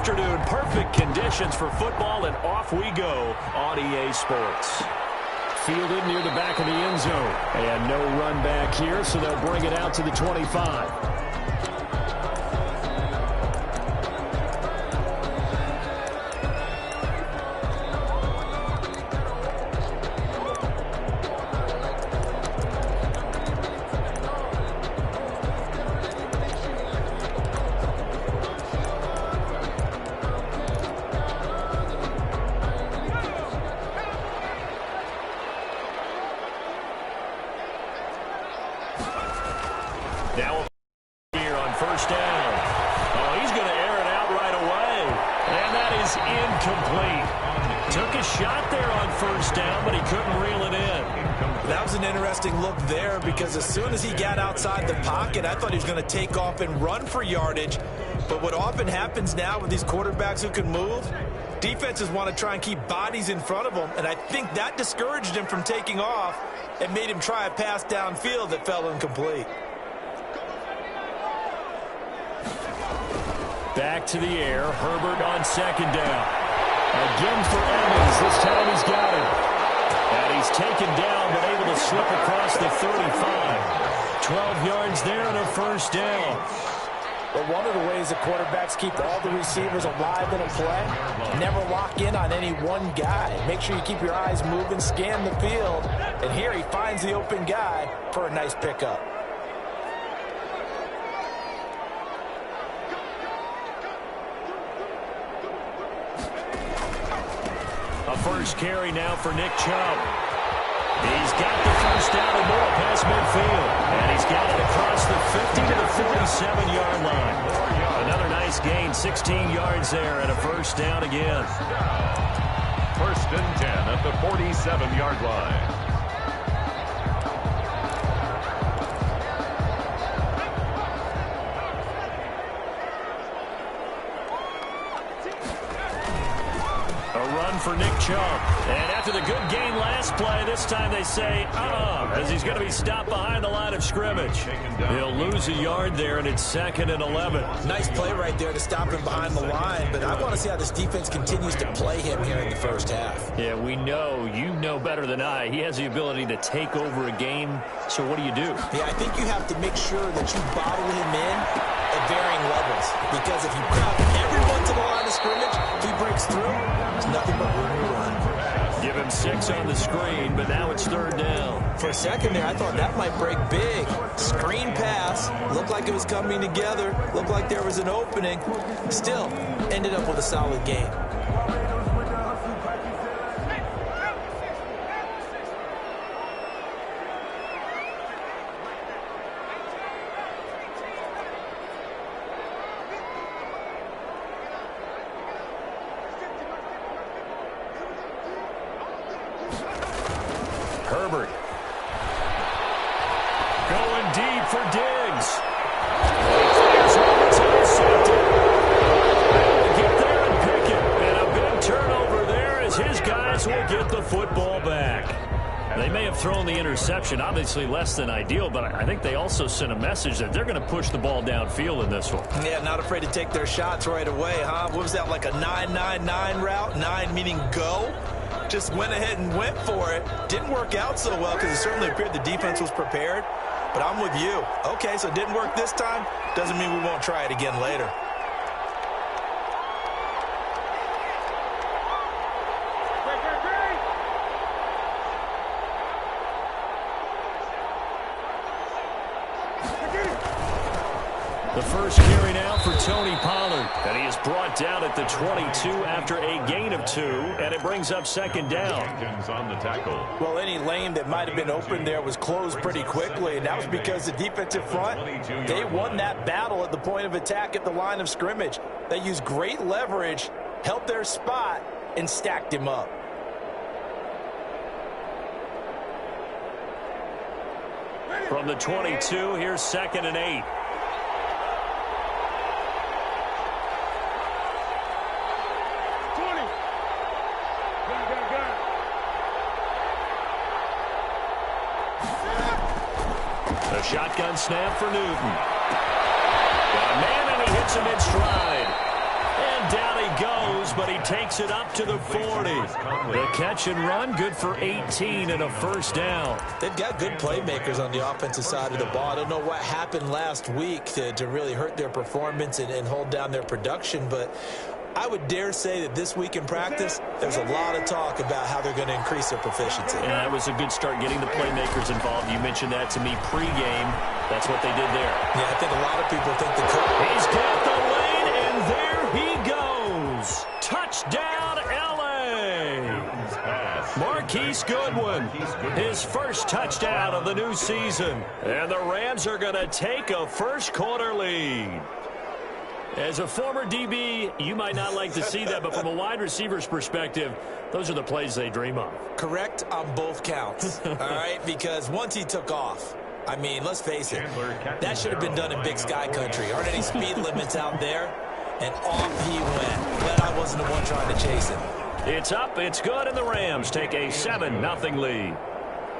afternoon. Perfect conditions for football, and off we go on EA Sports. Fielded near the back of the end zone. And no run back here, so they'll bring it out to the 25. Now here on first down. Oh, he's going to air it out right away. And that is incomplete. Took a shot there on first down, but he couldn't reel it in. That was an interesting look there because as soon as he got outside the pocket, I thought he was going to take off and run for yardage. But what often happens now with these quarterbacks who can move, defenses want to try and keep bodies in front of them, and I think that discouraged him from taking off and made him try a pass downfield that fell incomplete. Back to the air. Herbert on second down. Again for Evans. This time he's got it. And he's taken down, but able to slip across the 35. 12 yards there and a first down. But one of the ways the quarterbacks keep all the receivers alive in a play, never lock in on any one guy. Make sure you keep your eyes moving, scan the field. And here he finds the open guy for a nice pickup. A first carry now for Nick Chubb. He's got the first down and more past midfield. And he's got it across the 50 to the 47-yard line. Another nice gain, 16 yards there and a first down again. First and 10 at the 47-yard line. For Nick Chubb. And after the good gain last play, this time they say, as he's going to be stopped behind the line of scrimmage. He'll lose a yard there, and it's 2nd and 11. Nice play right there to stop him behind the line, but I want to see how this defense continues to play him here in the first half. Yeah, we know, you know better than I, he has the ability to take over a game, so what do you do? Yeah, I think you have to make sure that you bottle him in at varying levels, because if you crowd everyone to the line of scrimmage, if he breaks through, there's nothing but room to run. Give him 6 on the screen, but now it's 3rd down. For a second there, I thought that might break big. Screen pass, looked like it was coming together, looked like there was an opening. Still, ended up with a solid game. Herbert. Going deep for Diggs. Get there and pick it. And a big turnover there as his guys will get the football back. They may have thrown the interception, obviously less than ideal, but I think they also sent a message that they're going to push the ball downfield in this one. Yeah, not afraid to take their shots right away, huh? What was that, like a 9-9-9 route? 9 meaning go? Just went ahead and went for it. Didn't work out so well because it certainly appeared the defense was prepared. But I'm with you. Okay, so it didn't work this time. Doesn't mean we won't try it again later. The first carry now for Tony Pollard. And he is brought down at the 22 after a gain of 2. And it brings up 2nd down. On the tackle. Well, any lane that might have been open there was closed pretty quickly. And that was because the defensive front, they won that battle at the point of attack at the line of scrimmage. They used great leverage, held their spot, and stacked him up. From the 22, here's 2nd and 8. A shotgun snap for Newton. Got a man, and he hits him in stride. And down he throws, but he takes it up to the 40. The catch and run, good for 18 and a first down. They've got good playmakers on the offensive side of the ball. I don't know what happened last week to really hurt their performance and hold down their production, but I would dare say that this week in practice, there's a lot of talk about how they're going to increase their proficiency. Yeah, that was a good start getting the playmakers involved. You mentioned that to me pregame. That's what they did there. Yeah, I think a lot of people think the coach. He's got the lane, and there he goes. Touchdown, L.A. Marquise Goodwin, his first touchdown of the new season. And the Rams are going to take a first-quarter lead. As a former DB, you might not like to see that, but from a wide receiver's perspective, those are the plays they dream of. Correct on both counts, all right? Because once he took off, I mean, let's face it, that should have been done in Big Sky country. Aren't any speed limits out there? And off he went. Glad I wasn't the one trying to chase him. It's up, it's good, and the Rams take a 7-0 lead.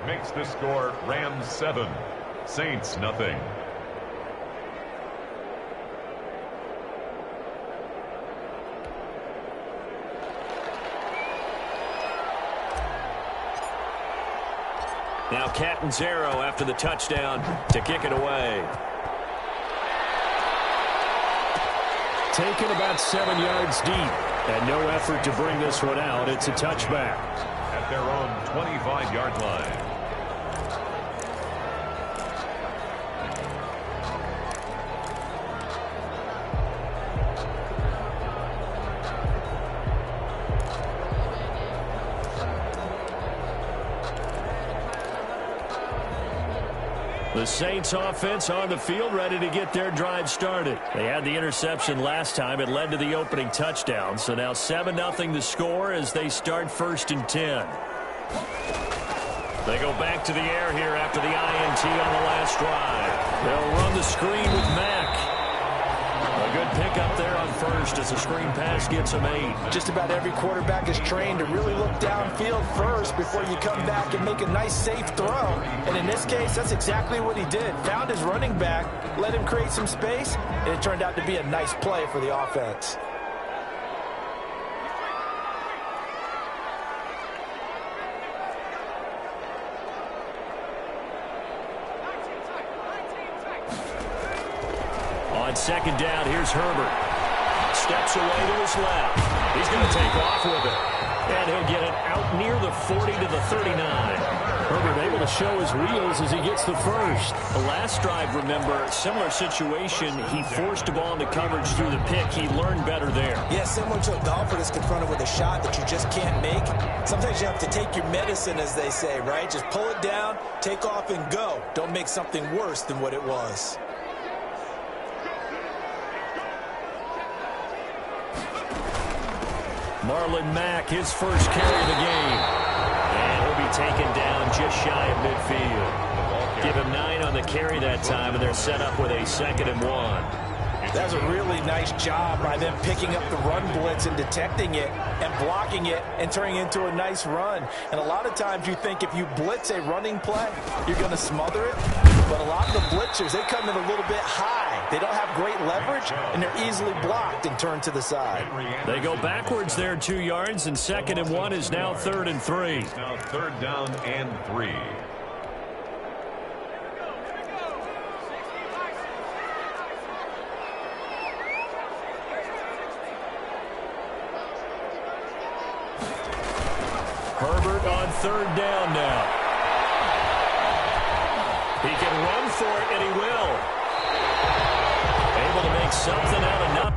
Makes the score Rams 7, Saints nothing. Now Catanzaro after the touchdown to kick it away. Taken about 7 yards deep. And no effort to bring this one out. It's a touchback. At their own 25-yard line. The Saints offense on the field, ready to get their drive started. They had the interception last time. It led to the opening touchdown. So now 7-0 the score as they start 1st and 10. They go back to the air here after the INT on the last drive. They'll run the screen with Mack. A good pickup there on first as the screen pass gets him 8. Just about every quarterback is trained to really look downfield first before you come back and make a nice, safe throw. And in this case, that's exactly what he did. Found his running back, let him create some space, and it turned out to be a nice play for the offense. On 2nd down, here's Herbert. Steps away to his left. He's going to take off with it. And he'll get it out near the 40 to the 39. Herbert able to show his wheels as he gets the first. The last drive, remember, similar situation. He forced the ball into coverage through the pick. He learned better there. Yeah, similar to a golfer that's confronted with a shot that you just can't make. Sometimes you have to take your medicine, as they say, right? Just pull it down, take off, and go. Don't make something worse than what it was. Marlon Mack, his first carry of the game. And he'll be taken down just shy of midfield. Give him 9 on the carry that time, and they're set up with a 2nd and 1. That's a really nice job by them picking up the run blitz and detecting it and blocking it and turning it into a nice run. And a lot of times you think if you blitz a running play, you're going to smother it. But a lot of the blitzers, they come in a little bit high. They don't have great leverage, and they're easily blocked and turned to the side. They go backwards there 2 yards, and 2nd and 1 is now 3rd and 3. Now 3rd down and 3. Herbert on 3rd down now. He can run for it, and he will. Able to make something out of nothing.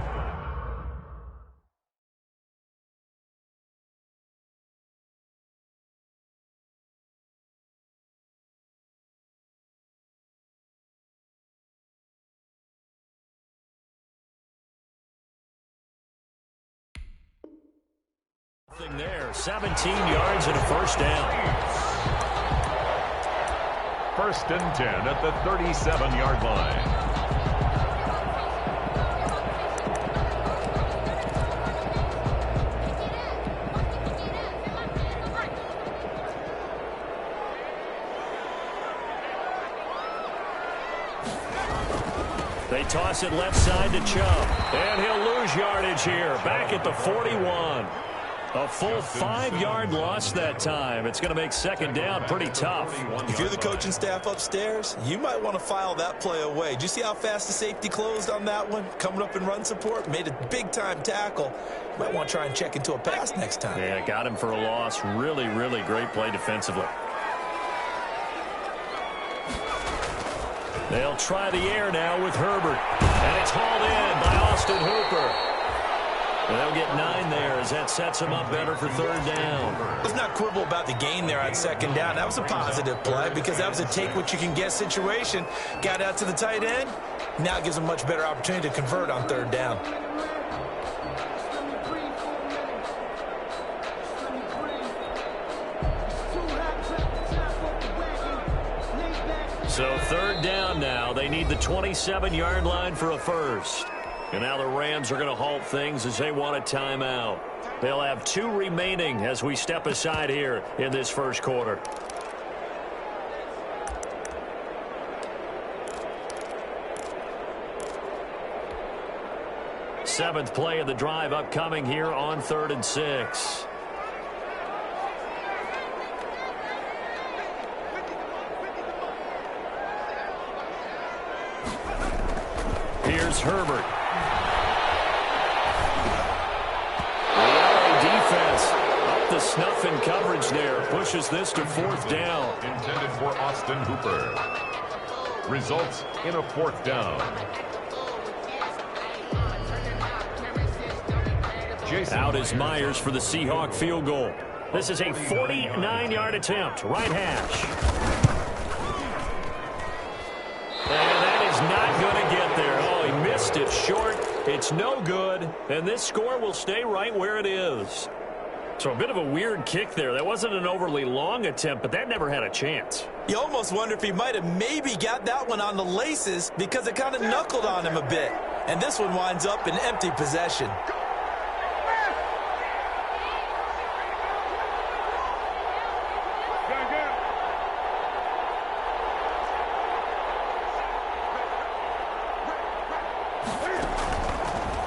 There, 17 yards and a first down. 1st and 10 at the 37-yard line. They toss it left side to Chubb. And he'll lose yardage here. Back at the 41. A full 5-yard loss that time. It's going to make second down pretty tough. If you're the coaching staff upstairs, you might want to file that play away. Do you see how fast the safety closed on that one? Coming up in run support, made a big-time tackle. You might want to try and check into a pass next time. Yeah, got him for a loss. Really, really great play defensively. They'll try the air now with Herbert. And it's hauled in by Austin Hooper. They'll get 9 there as that sets them up better for third down. Let's not quibble about the gain there on second down. That was a positive play because that was a take-what-you-can-get situation. Got out to the tight end. Now it gives them a much better opportunity to convert on third down. So third down now. They need the 27-yard line for a first. And now the Rams are going to halt things as they want a timeout. They'll have 2 remaining as we step aside here in this first quarter. Seventh play of the drive upcoming here on 3rd and 6. Here's Herbert. The snuff in coverage there pushes this to 4th down. Intended for Austin Hooper. Results in a 4th down. Out is Myers for the Seahawk field goal. This is a 49-yard attempt. Right hash. And that is not going to get there. Oh, he missed it short. It's no good. And this score will stay right where it is. So a bit of a weird kick there. That wasn't an overly long attempt, but that never had a chance. You almost wonder if he might have maybe got that one on the laces because it kind of knuckled on him a bit. And this one winds up in empty possession.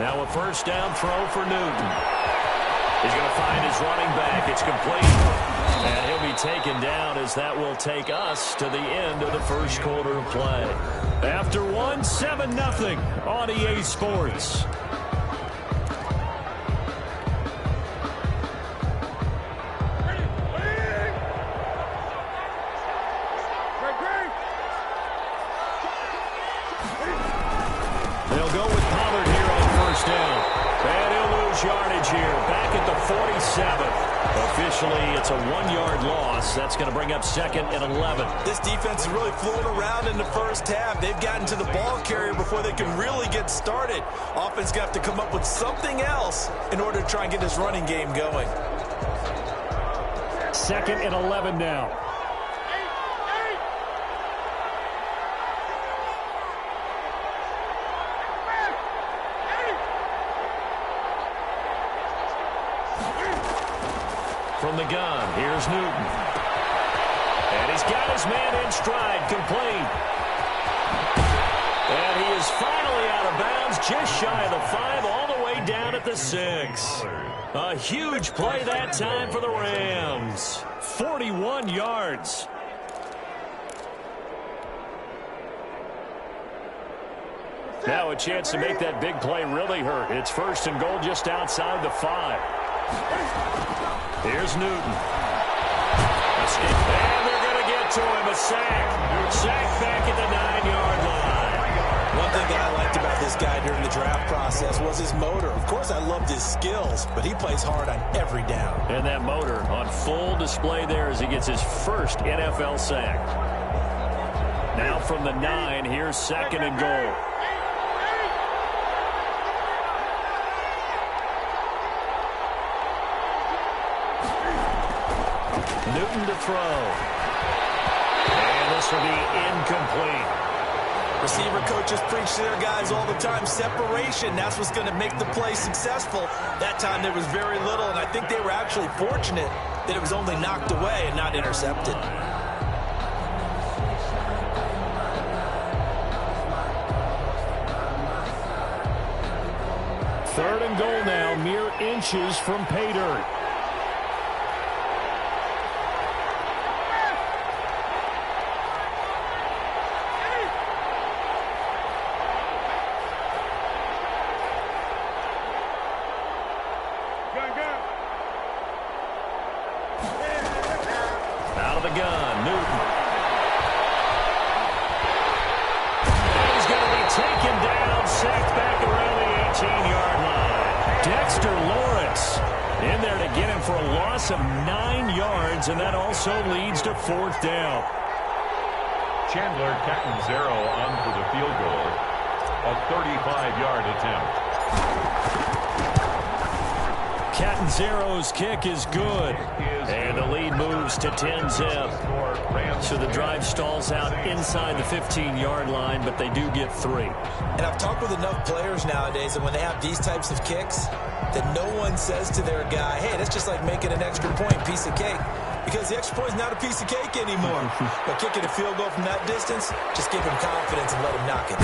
Now a first down throw for Newton. He's going to find his running back. It's complete. And he'll be taken down as that will take us to the end of the first quarter of play. After one, 7-0 on EA Sports. They'll go with Pollard here on first down. And he'll lose yardage here. Back at the 47. Officially, it's a 1-yard loss. That's going to bring up 2nd and 11. This defense is really floating around in the first half. They've gotten to the ball carrier before they can really get started. Offense going to have to come up with something else in order to try and get this running game going. 2nd and 11 now. From the gun, here's Newton. And he's got his man in stride, complete. And he is finally out of bounds, just shy of the 5, all the way down at the 6. A huge play that time for the Rams. 41 yards. Now a chance to make that big play really hurt. It's 1st and goal just outside the 5. Here's Newton. And they're going to get to him. A sack. Sack back at the 9-yard line. One thing that I liked about this guy during the draft process was his motor. Of course, I loved his skills, but he plays hard on every down. And that motor on full display there as he gets his first NFL sack. Now from the 9, here's 2nd and goal. Newton to throw. And this will be incomplete. Receiver coaches preach to their guys all the time. Separation, that's what's going to make the play successful. That time there was very little, and I think they were actually fortunate that it was only knocked away and not intercepted. 3rd and goal now, mere inches from pay dirt. Out of the gun, Newton. And he's going to be taken down, sacked back around the 18-yard line. Dexter Lawrence in there to get him for a loss of 9 yards, and that also leads to 4th down. Chandler Catanzaro on for the field goal. A 35-yard attempt. Catanzaro's kick is good. And the lead moves to 10-zip. So the drive stalls out inside the 15-yard line, but they do get 3. And I've talked with enough players nowadays that when they have these types of kicks, that no one says to their guy, hey, that's just like making an extra point, piece of cake. Because the extra point is not a piece of cake anymore. But kicking a field goal from that distance, just give him confidence and let him knock it.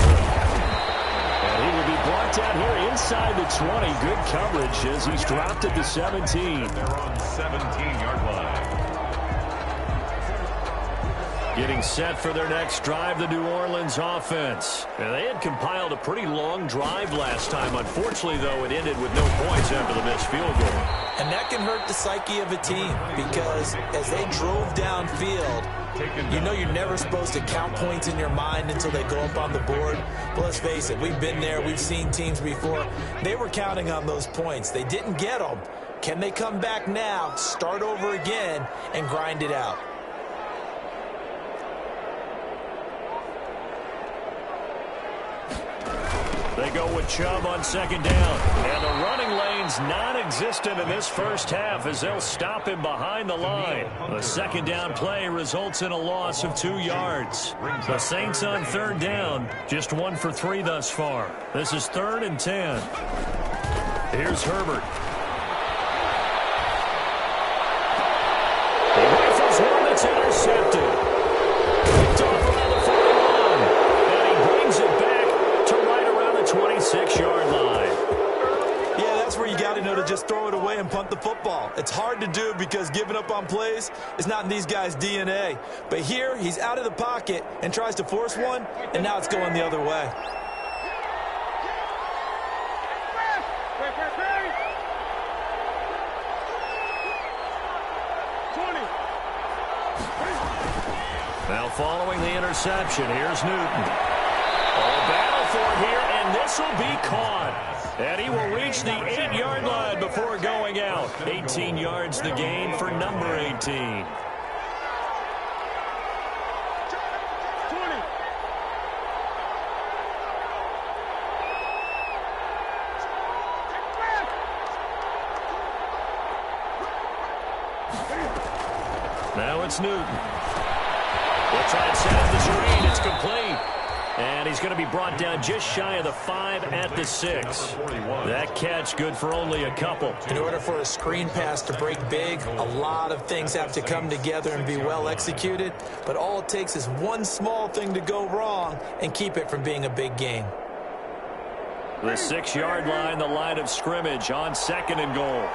And he will be blocked out here inside the 20. Good coverage as he's dropped at the 17. They're on 17-yard line. Getting set for their next drive, the New Orleans offense. And they had compiled a pretty long drive last time. Unfortunately, though, it ended with no points after the missed field goal. And that can hurt the psyche of a team because as they drove downfield, you know you're never supposed to count points in your mind until they go up on the board. But let's face it, we've been there. We've seen teams before. They were counting on those points. They didn't get them. Can they come back now, start over again, and grind it out? They go with Chubb on 2nd down. And the running lane's non-existent in this first half as they'll stop him behind the line. The 2nd down play results in a loss of 2 yards. The Saints on 3rd down, just 1 for 3 thus far. This is 3rd and 10. Here's Herbert. He rifles one that's intercepted. Picked off around the 41. And he brings it back to right around the 26-yard line. Yeah, that's where you got to know to just throw it away and punt the football. It's hard to do because giving up on plays is not in these guys' DNA. But here, he's out of the pocket and tries to force one, and now it's going the other way. Now following the interception, here's Newton. Oh, battle for it here, and this will be caught. And he will reach the 8-yard line before going out. 18 yards the gain for number 18. Now it's Newton. They'll try and set up the screen. It's complete. And he's going to be brought down just shy of the 5 at the 6. That catch good for only a couple. In order for a screen pass to break big, a lot of things have to come together and be well executed. But all it takes is one small thing to go wrong and keep it from being a big gain. The 6-yard line, the line of scrimmage on 2nd and goal.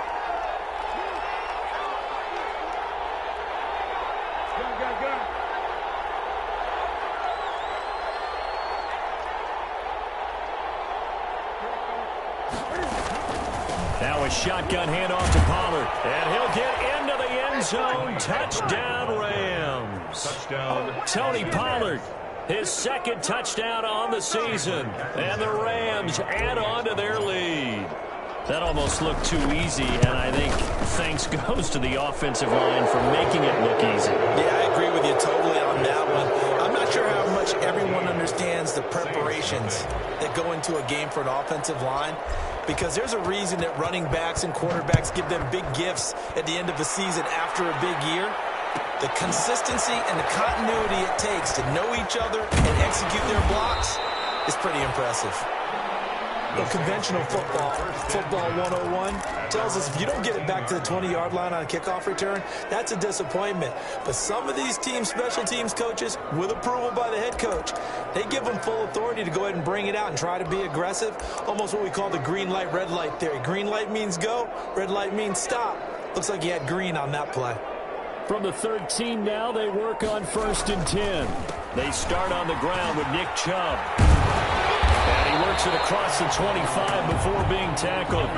Now a shotgun handoff to Pollard. And he'll get into the end zone. Touchdown, Rams. Touchdown. Tony Pollard, his 2nd touchdown on the season. And the Rams add on to their lead. That almost looked too easy, and I think thanks goes to the offensive line for making it look easy. Yeah, I agree with you totally on that one. I'm not sure how much everyone understands the preparations that go into a game for an offensive line, because there's a reason that running backs and quarterbacks give them big gifts at the end of the season after a big year. The consistency and the continuity it takes to know each other and execute their blocks is pretty impressive. Well, conventional football 101, tells us if you don't get it back to the 20-yard line on a kickoff return, that's a disappointment. But some of these teams, special teams coaches, with approval by the head coach, they give them full authority to go ahead and bring it out and try to be aggressive, almost what we call the green light, red light theory. Green light means go, red light means stop. Looks like he had green on that play. From the 13 now, they work on 1st and 10. They start on the ground with Nick Chubb. And he works it across the 25 before being tackled.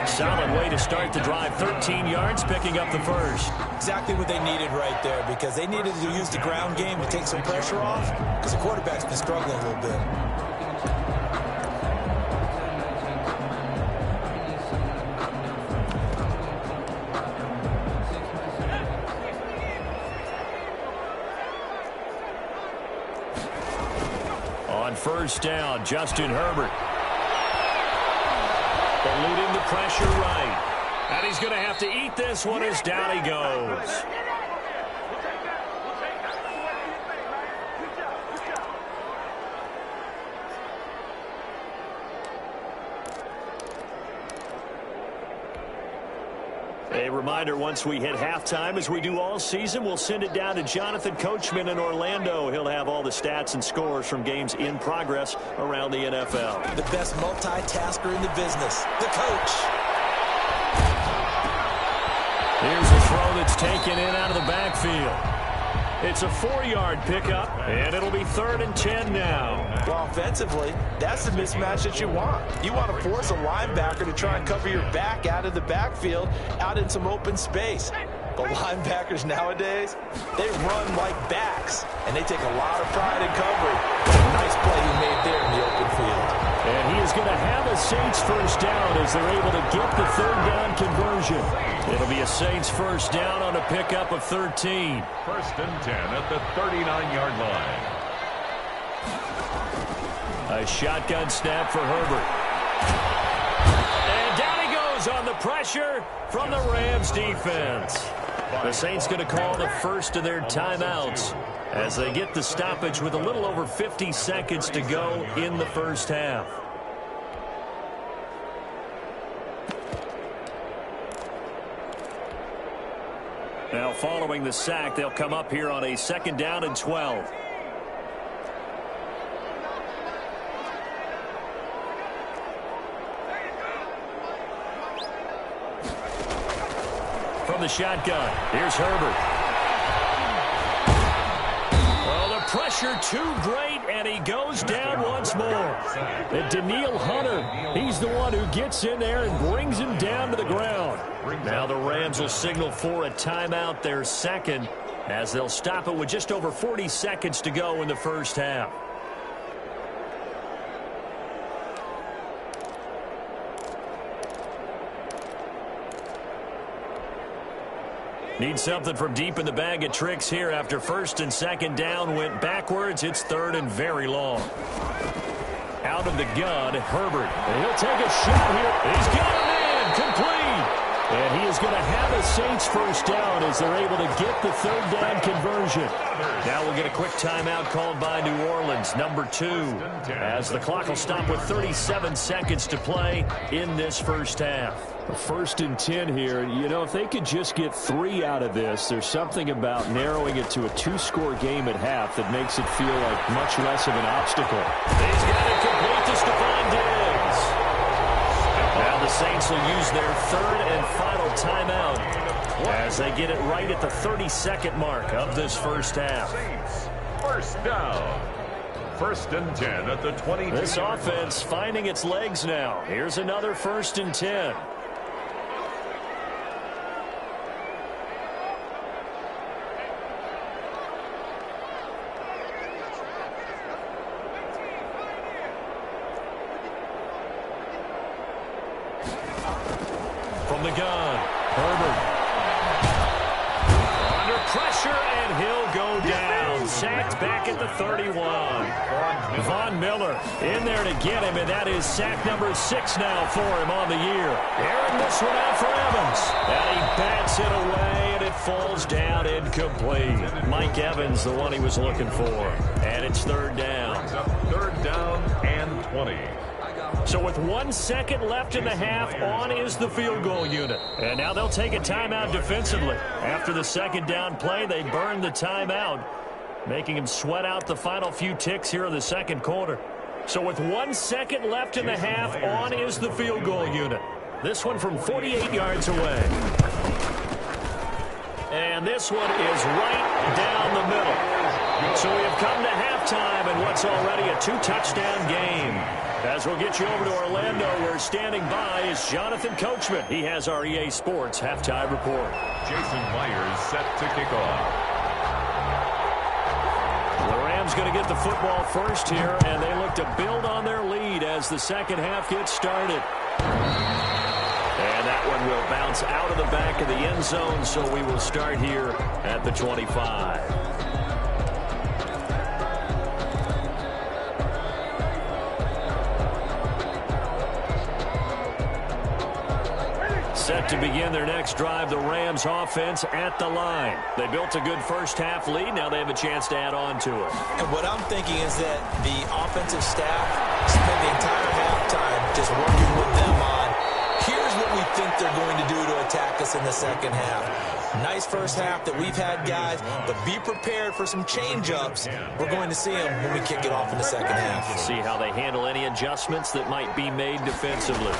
Solid way to start the drive. 13 yards, picking up the first. Exactly what they needed right there, because they needed to use the ground game to take some pressure off, because the quarterback's been struggling a little bit. On 1st down, Justin Herbert. Eluding the pressure right. And he's going to have to eat this one as down he goes. A reminder, once we hit halftime, as we do all season, we'll send it down to Jonathan Coachman in Orlando. He'll have all the stats and scores from games in progress around the NFL. The best multitasker in the business, the coach. Here's a throw that's taken in out of the backfield. It's a 4-yard pickup, and it'll be 3rd and 10 now. Well, offensively, that's the mismatch that you want. You want to force a linebacker to try and cover your back out of the backfield, out in some open space. But linebackers nowadays, they run like backs, and they take a lot of pride in covering. Nice play he made there in the open field. And he is going to have a Saints 1st down as they're able to get the 3rd down conversion. It'll be a Saints 1st down on a pickup of 13. 1st and 10 at the 39-yard line. A shotgun snap for Herbert. And down he goes on the pressure from the Rams defense. The Saints going to call the first of their timeouts as they get the stoppage with a little over 50 seconds to go in the 1st half. Now, following the sack, they'll come up here on a 2nd down and 12. From the shotgun, here's Herbert. Well, the pressure too great, and he goes down once more. And Daniil Hunter, he's the one who gets in there and brings him down to the ground. Now the Rams will signal for a timeout, their 2nd, as they'll stop it with just over 40 seconds to go in the 1st half. Need something from deep in the bag of tricks here after 1st and 2nd down went backwards. It's 3rd and very long. Out of the gun, Herbert. And he'll take a shot here. He's got him in. Complete. And he is going to have a Saints 1st down as they're able to get the 3rd down conversion. Now we'll get a quick timeout called by New Orleans, number 2, as the clock will stop with 37 seconds to play in this 1st half. 1st and 10 here. You know, if they could just get 3 out of this, there's something about narrowing it to a 2-score game at half that makes it feel like much less of an obstacle. He's got it complete to Stephon Diggs. Now the Saints will use their 3rd and final timeout as they get it right at the 32nd mark of this 1st half. 1st down. 1st and 10 at the 20. This offense finding its legs now. Here's another 1st and 10. From the gun, Herbert. Under pressure, and he'll go down. Sacked back at the 31. Von Miller in there to get him, and that is sack number 6 now for him on the year. Airing this one out for Evans. And he bats it away, and it falls down incomplete. Mike Evans, the one he was looking for. And it's 3rd down. 3rd down and 20. So with 1 second left in the half, on is the field goal unit. And now they'll take a timeout defensively. After the second down play, they burn the timeout, making him sweat out the final few ticks here in the second quarter. So with 1 second left in the half, on is the field goal unit. This one from 48 yards away. And this one is right down the middle. So we have come to halftime in what's already a 2-touchdown game. As we'll get you over to Orlando, where standing by is Jonathan Coachman. He has our EA Sports halftime report. Jason Myers set to kick off. The Rams going to get the football first here, and they look to build on their lead as the second half gets started. And that one will bounce out of the back of the end zone, so we will start here at the 25. Set to begin their next drive, the Rams offense at the line. They built a good first half lead. Now they have a chance to add on to it. And what I'm thinking is that the offensive staff spent the entire halftime just working with them on, here's what we think they're going to do to attack us in the second half. Nice first half that we've had, guys, but be prepared for some change-ups. We're going to see them when we kick it off in the second half. See how they handle any adjustments that might be made defensively.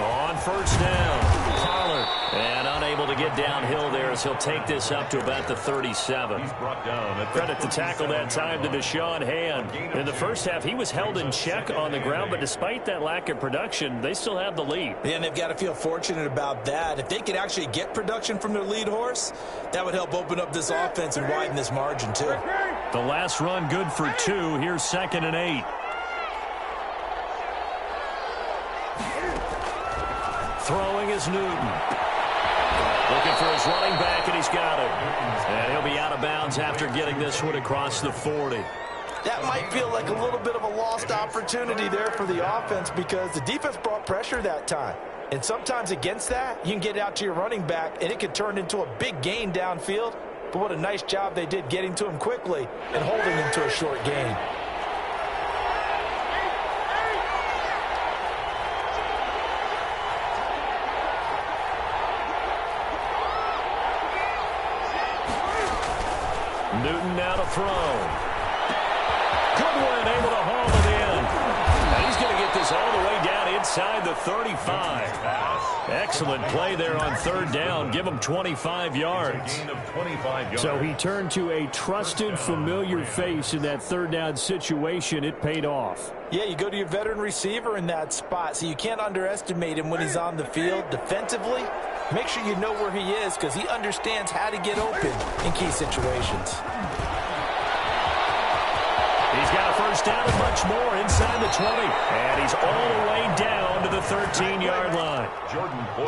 On first down, Pollard, and unable to get downhill there as he'll take this up to about the 37. He's brought down at Credit to tackle that time to Deshaun Hand. In the first half, he was held in check on the ground, but despite that lack of production, they still have the lead. Yeah, and they've got to feel fortunate about that. If they could actually get production from their lead horse, that would help open up this offense and widen this margin, too. The last run good for 2. Here's 2nd and 8. Throwing is Newton. Looking for his running back, and he's got it. And he'll be out of bounds after getting this one across the 40. That might feel like a little bit of a lost opportunity there for the offense because the defense brought pressure that time. And sometimes against that, you can get out to your running back, and it can turn into a big gain downfield. But what a nice job they did getting to him quickly and holding him to a short gain. Newton now to throw. Goodwin able to haul it in. And he's going to get this all the way down inside the 35. Excellent play there on third down. Give him 25 yards. gain of 25 yards. So he turned to a trusted, familiar face in that third down situation. It paid off. Yeah, you go to your veteran receiver in that spot, so you can't underestimate him when he's on the field defensively. Make sure you know where he is because he understands how to get open in key situations. He's got a first down and much more inside the 20. And he's all the way down to the 13-yard line.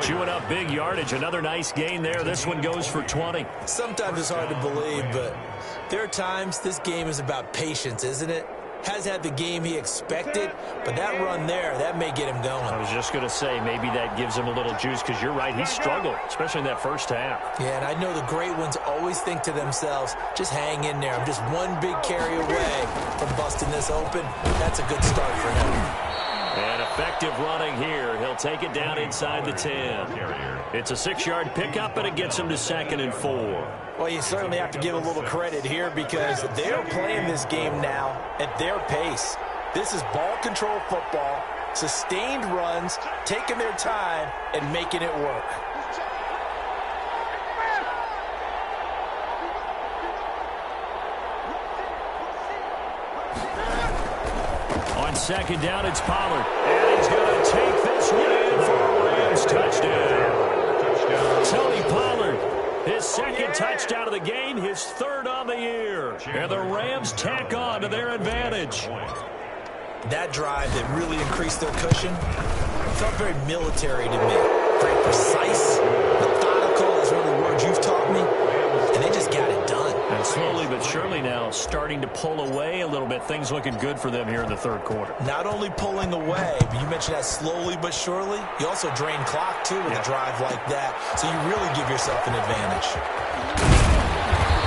Chewing up big yardage. Another nice gain there. This one goes for 20. Sometimes it's hard to believe, but there are times this game is about patience, isn't it? Has had the game he expected, but that run there, that may get him going. I was just going to say, maybe that gives him a little juice because you're right, he struggled, especially in that first half. Yeah, and I know the great ones always think to themselves, just hang in there. I'm just one big carry away from busting this open. That's a good start for him. And effective running here. He'll take it down inside the 10. It's a 6-yard pickup, and it gets him to 2nd and 4. Well, you certainly have to give a little credit here because they're playing this game now at their pace. This is ball control football, sustained runs, taking their time, and making it work. On second down, it's Pollard. And he's going to take this one in for a Rams touchdown. Tony Pollard, his second touchdown of the game, his third on the year. And the Rams tack on to their advantage. That drive that really increased their cushion felt very military to me. Very precise, methodical is one of the words you've taught me. And they just got it done. And slowly but surely now starting to pull away a little bit. Things looking good for them here in the third quarter. Not only pulling away, but you mentioned that slowly but surely. You also drain clock, too, with a drive like that. So you really give yourself an advantage.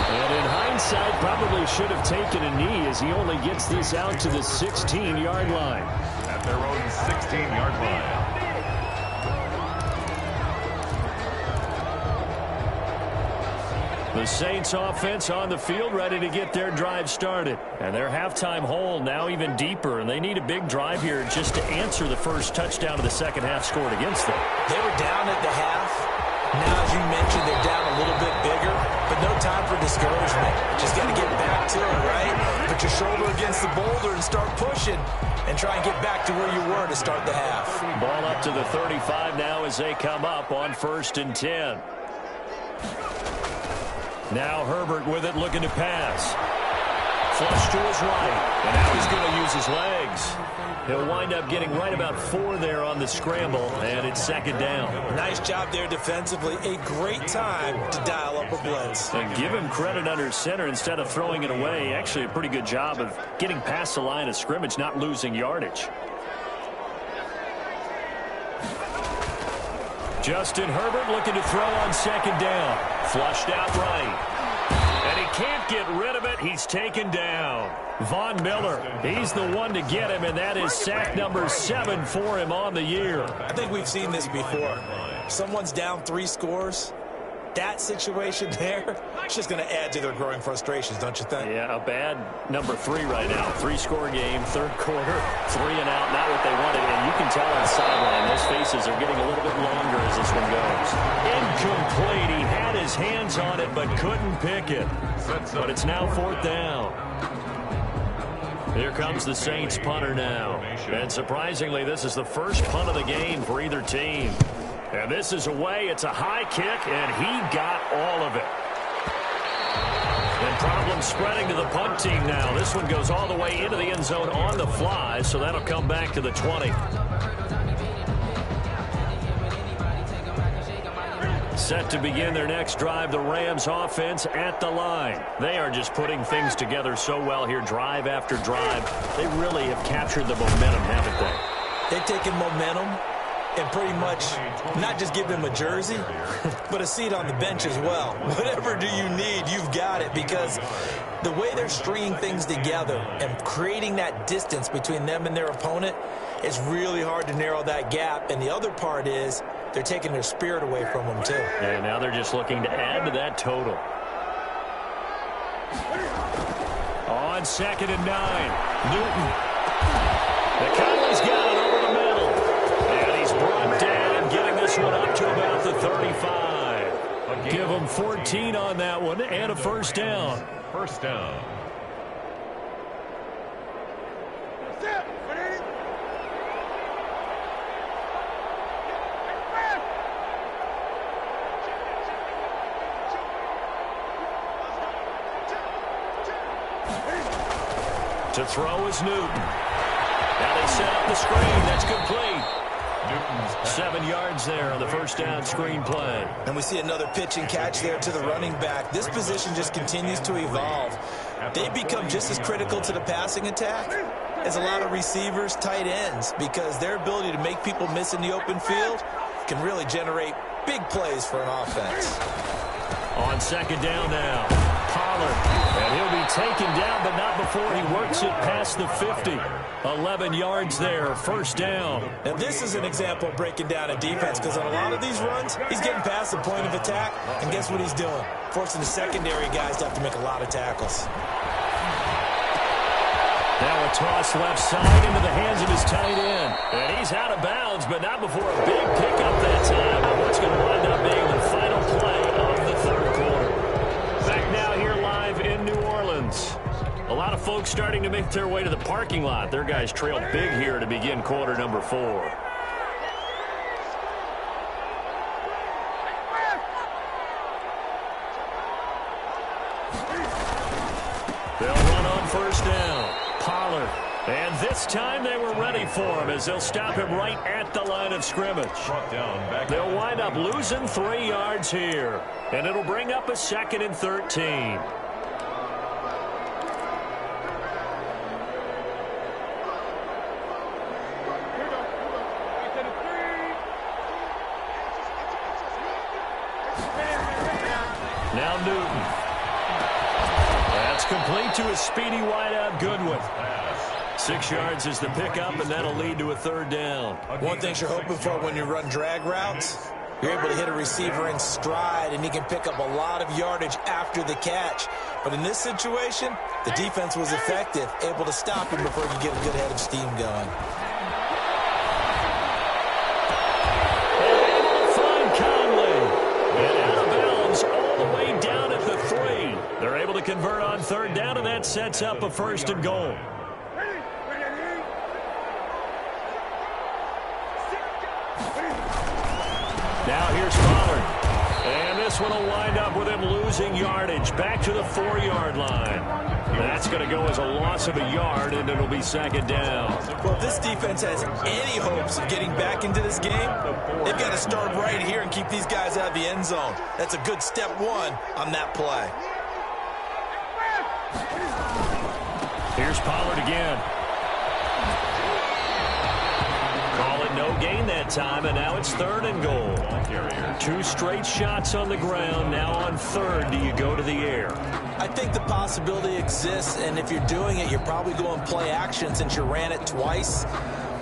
And in hindsight, probably should have taken a knee as he only gets this out to the 16-yard line. their own 16-yard line. The Saints offense on the field, ready to get their drive started. And their halftime hole now even deeper, and they need a big drive here just to answer the first touchdown of the second half scored against them. They were down at the half. Now, as you mentioned, they're down a little bit bigger, but no time for discouragement. Just got to get back to it, right? Put your shoulder against the boulder and start pushing and try and get back to where you were to start the half. Ball up to the 35 now as they come up on 1st and 10. Now Herbert with it, looking to pass. Flush to his right, and now he's going to use his legs. He'll wind up getting right about 4 there on the scramble, and it's 2nd down. Nice job there defensively. A great time to dial up a blitz. And give him credit under center instead of throwing it away. Actually a pretty good job of getting past the line of scrimmage, not losing yardage. Justin Herbert looking to throw on 2nd down. Flushed out right. And he can't get rid of it. He's taken down. Von Miller, he's the one to get him, and that is sack number 7 for him on the year. I think we've seen this before. Someone's down 3 scores. That situation there, it's just going to add to their growing frustrations, don't you think? Yeah, a bad number 3 right now. 3-score game, 3rd quarter, 3 and out, not what they wanted. And you can tell on the sideline, those faces are getting a little bit longer as this one goes. Incomplete. He had his hands on it, but couldn't pick it. But it's now 4th down. Here comes the Saints punter now. And surprisingly, this is the first punt of the game for either team. And this is away. It's a high kick, and he got all of it. And problems spreading to the punt team now. This one goes all the way into the end zone on the fly, so that'll come back to the 20. Set to begin their next drive, the Rams offense at the line. They are just putting things together so well here, drive after drive. They really have captured the momentum, haven't they? They've taken momentum and pretty much not just give them a jersey, but a seat on the bench as well. Whatever do you need, you've got it, because the way they're stringing things together and creating that distance between them and their opponent, it's really hard to narrow that gap. And the other part is they're taking their spirit away from them, too. And now they're just looking to add to that total. On 2nd and 9, Newton. McConnell's got it over the middle. And he's brought down, getting this one up to about the 35. Give him 14 on that one and a 1st down. 1st down. To throw is Newton. Now they set up the screen. That's complete. 7 yards there on the 1st down screen play. And we see another pitch and catch there to the running back. This position just continues to evolve. They become just as critical to the passing attack as a lot of receivers, tight ends, because their ability to make people miss in the open field can really generate big plays for an offense. On 2nd down now, Pollard. And he'll be taken down, but not before he works it past the 50. 11 yards there, 1st down. And this is an example of breaking down a defense, because on a lot of these runs, he's getting past the point of attack, and guess what he's doing? Forcing the secondary guys to have to make a lot of tackles. Now a toss left side into the hands of his tight end. And he's out of bounds, but not before a big pickup that time. And what's going to wind up being the final play of the 3rd quarter. Back now here live in New Orleans. A lot of folks starting to make their way to the parking lot. Their guys trail big here to begin quarter number 4. They'll run on 1st down. Pollard. And this time they were ready for him as they'll stop him right at the line of scrimmage. They'll wind up losing 3 yards here. And it'll bring up a 2nd and 13. Now Newton. That's complete to a speedy wideout Goodwin. 6 yards is the pickup, and that'll lead to a third down. One thing you're hoping for when you run drag routes, you're able to hit a receiver in stride, and he can pick up a lot of yardage after the catch. But in this situation, the defense was effective, able to stop him before he could get a good head of steam going. They're able to convert on third down, and that sets up a 1st and goal. Now here's Pollard. And this one will wind up with him losing yardage back to the 4-yard line. That's going to go as a loss of a yard, and it'll be 2nd down. Well, if this defense has any hopes of getting back into this game, they've got to start right here and keep these guys out of the end zone. That's a good step 1 on that play. Here's Pollard again. Call it no gain that time, and now it's 3rd and goal. 2 straight shots on the ground. Now on 3rd, do you go to the air? I think the possibility exists, and if you're doing it, you're probably going play action since you ran it twice.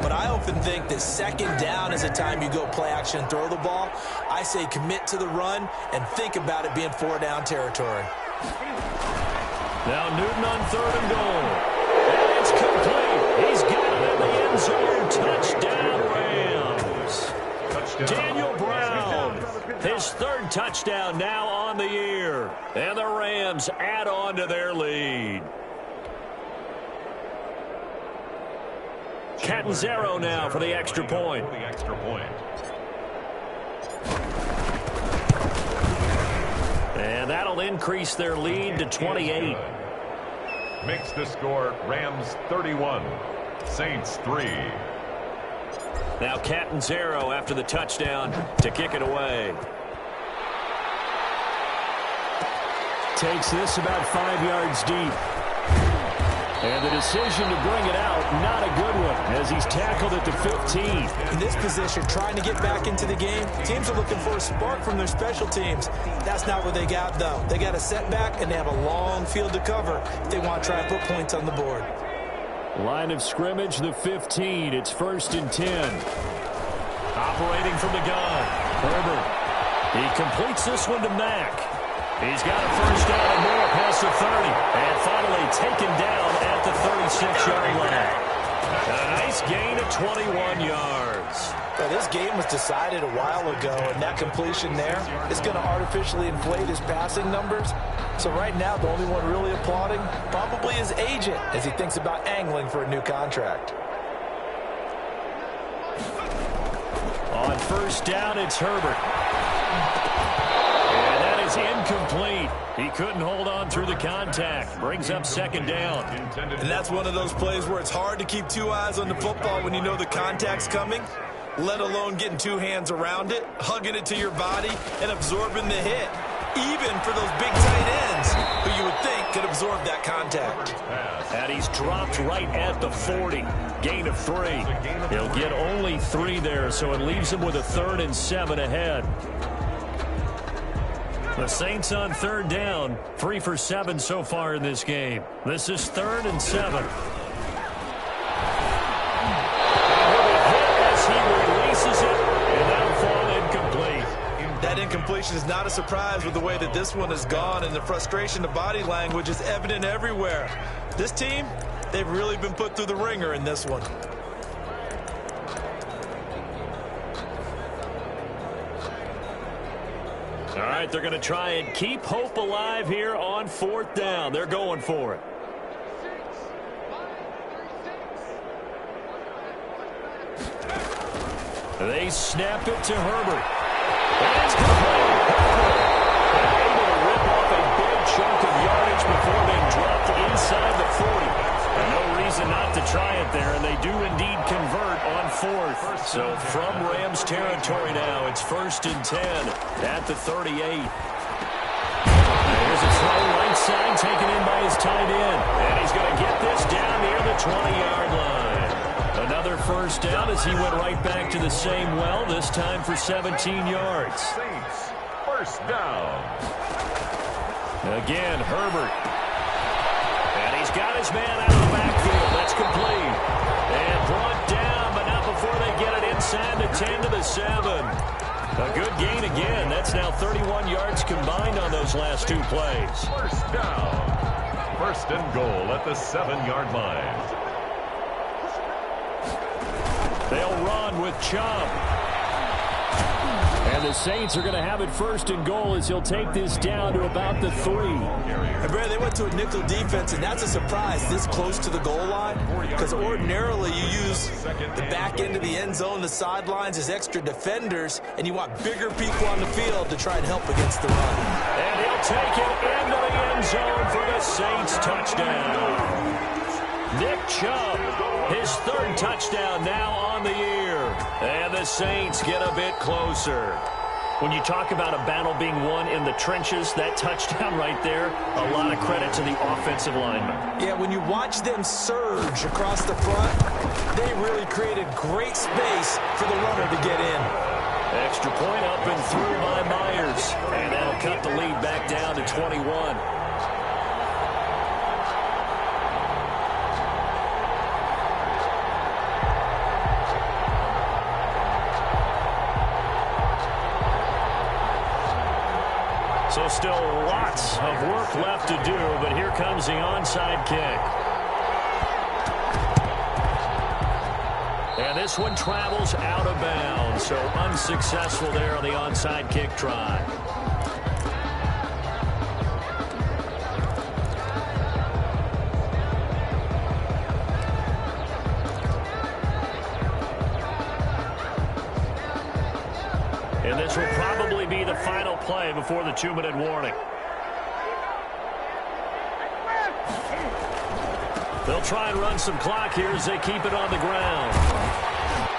But I often think that 2nd down is a time you go play action and throw the ball. I say commit to the run and think about it being 4-down territory. Now Newton on 3rd and goal. And it's complete. He's got it in the end zone. Touchdown, Rams. Daniel Brown, his 3rd touchdown now on the year. And the Rams add on to their lead. Catanzaro now for the extra point. And that'll increase their lead to 28. Makes the score Rams 31, Saints 3. Now Catanzaro after the touchdown to kick it away. Takes this about 5 yards deep. And the decision to bring it out, not a good one, as he's tackled at the 15. In this position, trying to get back into the game, teams are looking for a spark from their special teams. That's not what they got, though. They got a setback, and they have a long field to cover if they want to try and put points on the board. Line of scrimmage, the 15. It's 1st and 10. Operating from the gun, Herbert. He completes this one to Mack. He's got a 1st down and more past the 30. And finally taken down at the 36-yard line. A nice gain of 21 yards. Well, this game was decided a while ago, and that completion there is going to artificially inflate his passing numbers. So right now, the only one really applauding probably his agent as he thinks about angling for a new contract. On 1st down, it's Herbert. And that is incomplete. He couldn't hold on through the contact. Brings up 2nd down. And that's one of those plays where it's hard to keep 2 eyes on the football when you know the contact's coming, let alone getting 2 hands around it, hugging it to your body, and absorbing the hit, even for those big tight ends who you would think could absorb that contact. And he's dropped right at the 40. Gain of 3. He'll get only 3 there, so it leaves him with a 3rd and 7 ahead. The Saints on 3rd down, 3 for 7 so far in this game. This is 3rd and 7. As he releases it, and that'll fall incomplete. That incompletion is not a surprise with the way that this one has gone, and the frustration of body language is evident everywhere. This team, they've really been put through the ringer in this one. All right, they're going to try and keep hope alive here on 4th down. They're going for it. They snap it to Herbert. That's complete. Herbert able to rip off a big chunk of yardage before being dropped inside the 40. And no reason not to try it there, and they do indeed convert on 4th. So from Rams territory now, it's 1st and 10 at the 38. There's a throw right side taken in by his tight end. And he's going to get this down near the 20-yard line. Another 1st down as he went right back to the same well, this time for 17 yards. Saints, 1st down. Again, Herbert. And he's got his man out of the backfield. That's complete. And brought down, but not before they get it inside the 10 to the 7. A good gain again. That's now 31 yards combined on those last 2 plays. First down. First and goal at the 7-yard line. They'll run with Chubb. And the Saints are going to have it first and goal as he'll take this down to about the 3. And Brad, they went to a nickel defense, and that's a surprise this close to the goal line, because ordinarily you use the back end of the end zone, the sidelines as extra defenders, and you want bigger people on the field to try and help against the run. And he'll take it into the end zone for the Saints touchdown. Nick Chubb, his 3rd touchdown now on the year. And the Saints get a bit closer. When you talk about a battle being won in the trenches, that touchdown right there, a lot of credit to the offensive lineman. Yeah, when you watch them surge across the front, they really created great space for the runner to get in. Extra point up and through by Myers. And that'll cut the lead back down to 21. So still lots of work left to do, but here comes the onside kick. And this one travels out of bounds, so unsuccessful there on the onside kick try. And this will probably be the final play before the 2-minute warning. They'll try and run some clock here as they keep it on the ground.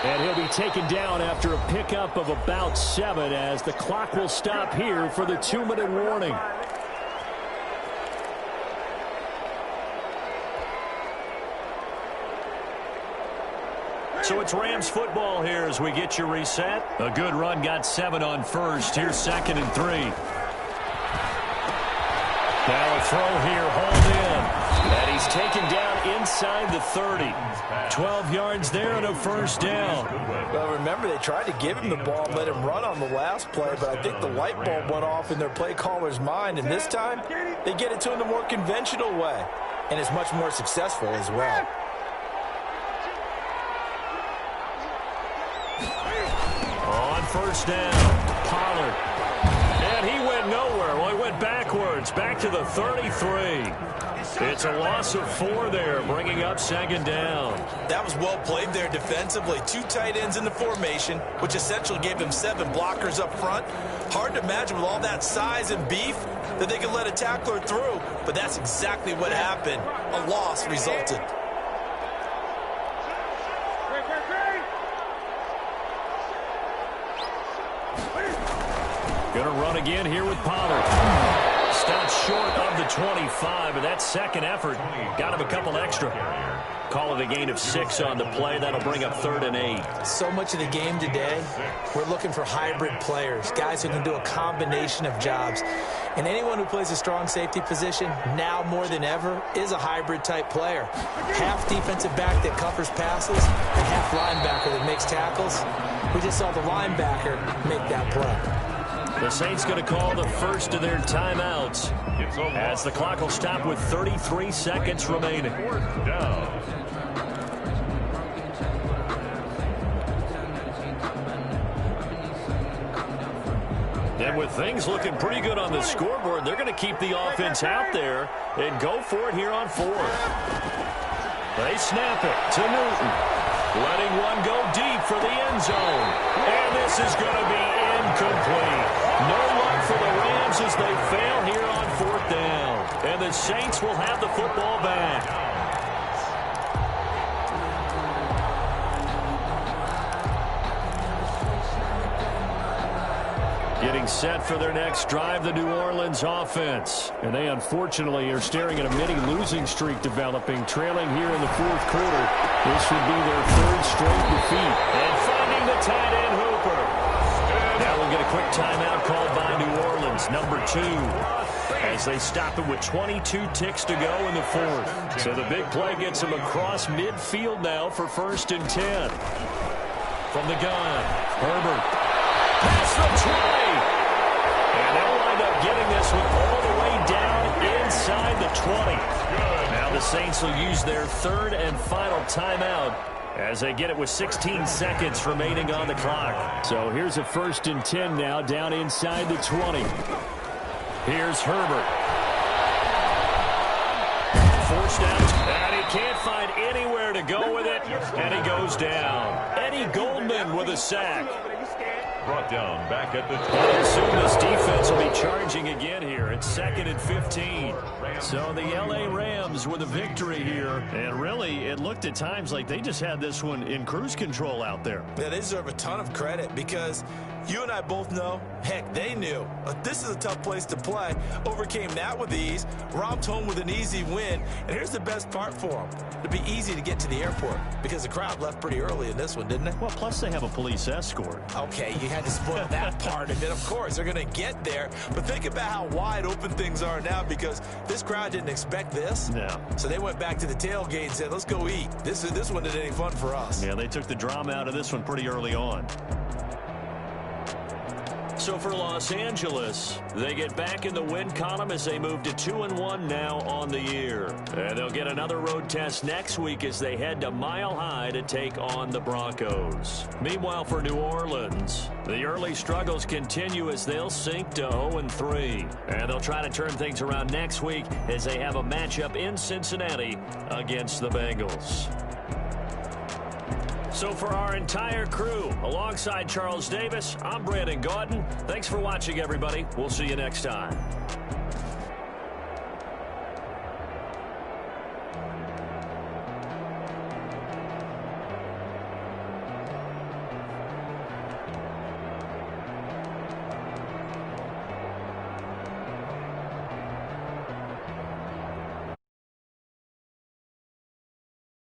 And he'll be taken down after a pickup of about 7 as the clock will stop here for the 2-minute warning. So it's Rams football here as we get you reset. A good run, got 7 on first. Here's 2nd and 3. Now a throw here, hauled in. And he's taken down inside the 30. 12 yards there and a first down. Well, remember, they tried to give him the ball and let him run on the last play, but I think the light bulb went off in their play caller's mind, and this time they get it to him the more conventional way, and it's much more successful as well. On first down, Pollard. And he went nowhere. Well, he went backwards, back to the 33. It's a loss of 4 there, bringing up 2nd down. That was well played there defensively. 2 tight ends in the formation, which essentially gave them 7 blockers up front. Hard to imagine with all that size and beef that they could let a tackler through, but that's exactly what happened. A loss resulted. Going to run again here with Pollard. Stops short of the 25, but that second effort got him a couple extra. Call it a gain of 6 on the play. That'll bring up 3rd and 8. So much of the game today, we're looking for hybrid players, guys who can do a combination of jobs. And anyone who plays a strong safety position, now more than ever, is a hybrid type player. Half defensive back that covers passes, and half linebacker that makes tackles. We just saw the linebacker make that play. The Saints going to call the first of their timeouts as the clock will stop with 33 seconds remaining. 4th down. And with things looking pretty good on the scoreboard, they're going to keep the offense out there and go for it here on 4th. They snap it to Newton. Letting one go deep for the end zone. And this is going to be incomplete. No luck for the Rams as they fail here on 4th down. And the Saints will have the football back. Getting set for their next drive, the New Orleans offense. And they unfortunately are staring at a mini losing streak developing, trailing here in the 4th quarter. This would be their 3rd straight defeat. And finding the tight end Hooper. Now we'll get a quick timeout called by New Orleans, number 2. as they stop it with 22 ticks to go in the fourth. So the big play gets them across midfield now for 1st and 10. From the gun, Herbert. Past the 20. And they'll wind up getting this one all the way down inside the 20. Now the Saints will use their 3rd and final timeout as they get it with 16 seconds remaining on the clock. So here's a 1st and 10 now down inside the 20. Here's Herbert. Forced out, and he can't find anywhere to go with it, and he goes down. Eddie Goldman with a sack. Brought down back at the 20. I assume this defense will be charging again here. It's 2nd and 15. So the L.A. Rams with a victory here. And really, it looked at times like they just had this one in cruise control out there. Yeah, they deserve a ton of credit because you and I both know, heck, they knew. This is a tough place to play. Overcame that with ease. Romped home with an easy win. And here's the best part for them. It'd be easy to get to the airport because the crowd left pretty early in this one, didn't it? Well, plus they have a police escort. Okay, you had to spoil that part of it. Of course, they're going to get there. But think about how wide open things are now because this crowd didn't expect this. No. So they went back to the tailgate and said, let's go eat. This one isn't any fun for us. Yeah, they took the drama out of this one pretty early on. So for Los Angeles, they get back in the win column as they move to 2-1 now on the year. And they'll get another road test next week as they head to Mile High to take on the Broncos. Meanwhile, for New Orleans, the early struggles continue as they'll sink to 0-3. And they'll try to turn things around next week as they have a matchup in Cincinnati against the Bengals. So for our entire crew, alongside Charles Davis, I'm Brandon Gaudin. Thanks for watching, everybody. We'll see you next time.